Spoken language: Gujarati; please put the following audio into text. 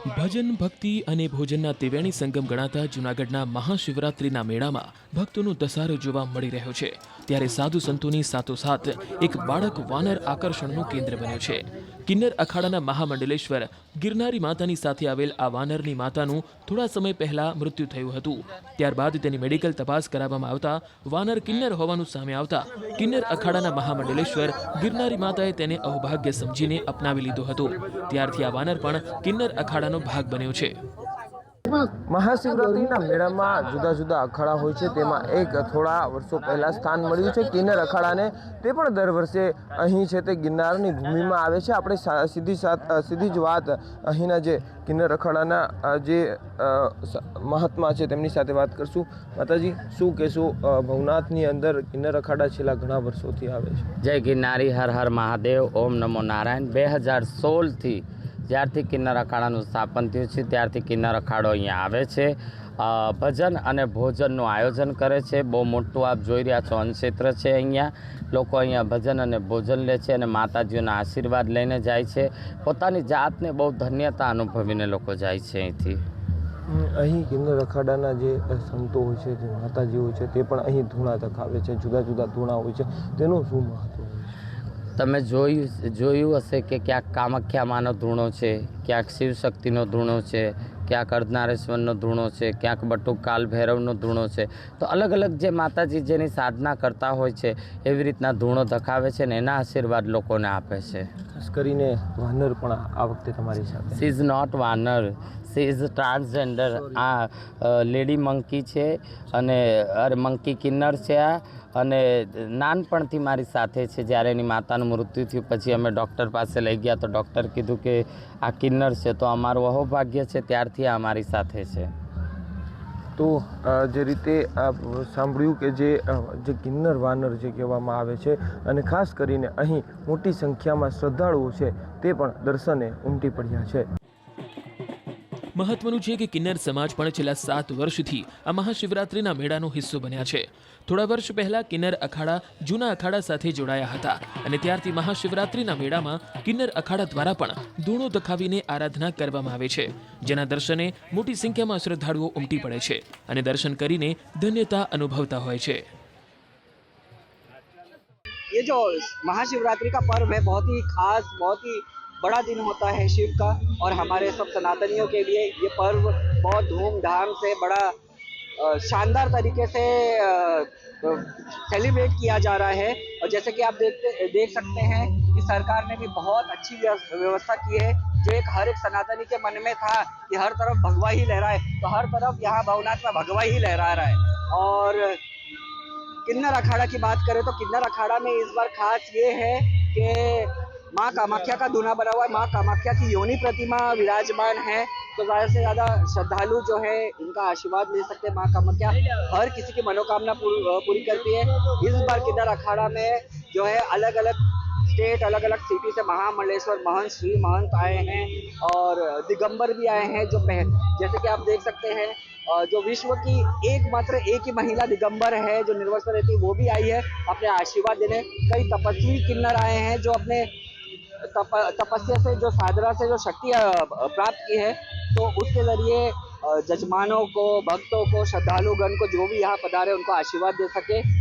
ભજન ભક્તિ અને ભોજનના ત્રિવેણી સંગમ ગણાતા જૂનાગઢના મહાશિવરાત્રિના મેળામાં ભક્તોનો ધસારો જોવા મળી રહ્યો છે। ત્યારે સાધુ સંતોની સાથોસાથ એક બાળક વાનર આકર્ષણનું કેન્દ્ર બન્યો છે। કિન્નર અખાડાના મહામંડલેશ્વર ગિરનારી માતાની સાથે આવેલ આ વાનરની માતાનું થોડા સમય પહેલા મૃત્યુ થયું હતું। ત્યારબાદ તેની મેડિકલ તપાસ કરાવવામાં આવતા વાનર કિન્નર હોવાનું સામે આવતા કિન્નર અખાડાના મહામંડલેશ્વર ગિરનારી માતાએ તેને અવભાગ્ય સમજીને અપનાવી લીધો હતો। ત્યારથી આ વાનર પણ કિન્નર અખાડાનો ભાગ બન્યો છે। महाशिवरात्रि मेला में जुदा जुदा अखाड़ा होय छे, तेमां एक थोड़ा वर्षों पहला स्थान मळ्युं छे किन्नर अखाड़ा ने। ते पण दर वर्षे अहीं छे ते गिरनाરની ભૂમિમાં આવે છે। આપણે સીધી જ વાત અહીંના જે કિન્નર અખાડાના જે મહાત્મા છે તેમની સાથે વાત કરશું। માતાજી, શું કહેશો, ભવનાથની અંદર કિન્નર અખાડા છેલ્લા ઘણા વર્ષોથી આવે છે? જય ગિરનારી, હર હર મહાદેવ, ઓમ નમો નારાયણ। 2016થી જ્યારથી કિન્નર અખાડાનું સ્થાપન થયું છે ત્યારથી કિન્નર અખાડો અહીંયા આવે છે, ભજન અને ભોજનનું આયોજન કરે છે। બહુ મોટું આપ જોઈ રહ્યા છો અન્નક્ષેત્ર છે। અહીંયા લોકો અહીંયા ભજન અને ભોજન લે છે અને માતાજીઓના આશીર્વાદ લઈને જાય છે। પોતાની જાતને બહુ ધન્યતા અનુભવીને લોકો જાય છે અહીંથી। અહીં કિન્નર અખાડાના જે સંતો હોય છે, જે માતાજી હોય છે, તે પણ અહીં ધૂણા ધખાવે છે, જુદા જુદા ધૂણા હોય છે, તેનું શું મહત્વ? તમે જોયું હશે કે ક્યાંક કામાખ્યા માનો ધૂણો છે, ક્યાંક શિવશક્તિનો ધૂણો છે, ક્યાંક અર્ધનારેશ્વરનો ધૂણો છે, ક્યાંક બટુક કાલ ભૈરવનો ધૂણો છે। તો અલગ અલગ જે માતાજી જેની સાધના કરતા હોય છે એવી રીતના ધૂણો ધખાવે છે ને એના આશીર્વાદ લોકોને આપે છે। ખાસ કરીને વાનર પણ આ વખતે તમારી સાથે? સી ઇઝ નોટ વાનર, સી ઇઝ ટ્રાન્સજેન્ડર। આ લેડી મંકી છે અને મંકી કિન્નર છે આ, અને નાનપણથી મારી સાથે છે। જ્યારે એની માતાનું મૃત્યુ થયું પછી અમે ડૉક્ટર પાસે લઈ ગયા તો ડૉક્ટર કીધું કે આ કિન્નર છે, તો અમારું અહોભાગ્ય છે, ત્યારથી આ અમારી સાથે છે। તો જે રીતે સાંભળ્યું કે જે કિન્નર વાનર જે કહેવામાં આવે છે, અને ખાસ કરીને અહીં મોટી સંખ્યામાં શ્રદ્ધાળુઓ છે તે પણ દર્શને ઉમટી પડ્યા છે। મહત્વનું છે કે કિન્નર સમાજ પણ છેલ્લા 7 વર્ષથી આ મહાશિવરાત્રિના મેળાનો હિસ્સો બન્યા છે। થોડા વર્ષ પહેલા કિન્નર અખાડા જૂના અખાડા સાથે જોડાયા હતા અને ત્યારથી મહાશિવરાત્રિના મેળામાં કિન્નર અખાડા દ્વારા પણ ધૂણો ધખાવીને આરાધના કરવામાં આવે છે, જેના દર્શને મોટી સંખ્યામાં શ્રદ્ધાળુઓ ઉમટી પડે છે અને દર્શન કરીને ધન્યતા અનુભવતા હોય છે। ये जो महाशिवरात्रि का पर्व है बहुत ही खास, बहुत ही बड़ा दिन होता है शिव का, और हमारे सब सनातनियों के लिए ये पर्व बहुत धूमधाम से बड़ा शानदार तरीके से सेलिब्रेट किया जा रहा है। और जैसे कि आप देख सकते हैं कि सरकार ने भी बहुत अच्छी व्यवस्था की है। जो एक हर एक सनातनी के मन में था कि हर तरफ भगवा ही लहरा है, तो हर तरफ यहाँ भवनाथ में भगवा ही लहरा रहा है। और किन्नर अखाड़ा की बात करें तो किन्नर अखाड़ा में इस बार खास ये है कि माँ कामाख्या का दूना बना हुआ है। माँ कामाख्या की योनि प्रतिमा विराजमान है, तो ज़्यादा से ज़्यादा श्रद्धालु जो है इनका आशीर्वाद ले सकते हैं। माँ कामाख्या हर किसी की मनोकामना पूरी करती है। इस बार किन्नर अखाड़ा में जो है अलग अलग स्टेट, अलग अलग सिटी से महामंडलेश्वर महंत, श्री महंत आए हैं और दिगंबर भी आए हैं। जैसे कि आप देख सकते हैं जो विश्व की एकमात्र एक ही महिला दिगंबर है जो निर्वस्त्र रहती है, वो भी आई है अपने आशीर्वाद देने। कई तपस्वी किन्नर आए हैं जो अपने तपस्या से, जो साधना से जो शक्ति प्राप्त की है, तो उसके जरिए जजमानों को, भक्तों को, श्रद्धालुगण को जो भी यहाँ पधारे उनको आशीर्वाद दे सके।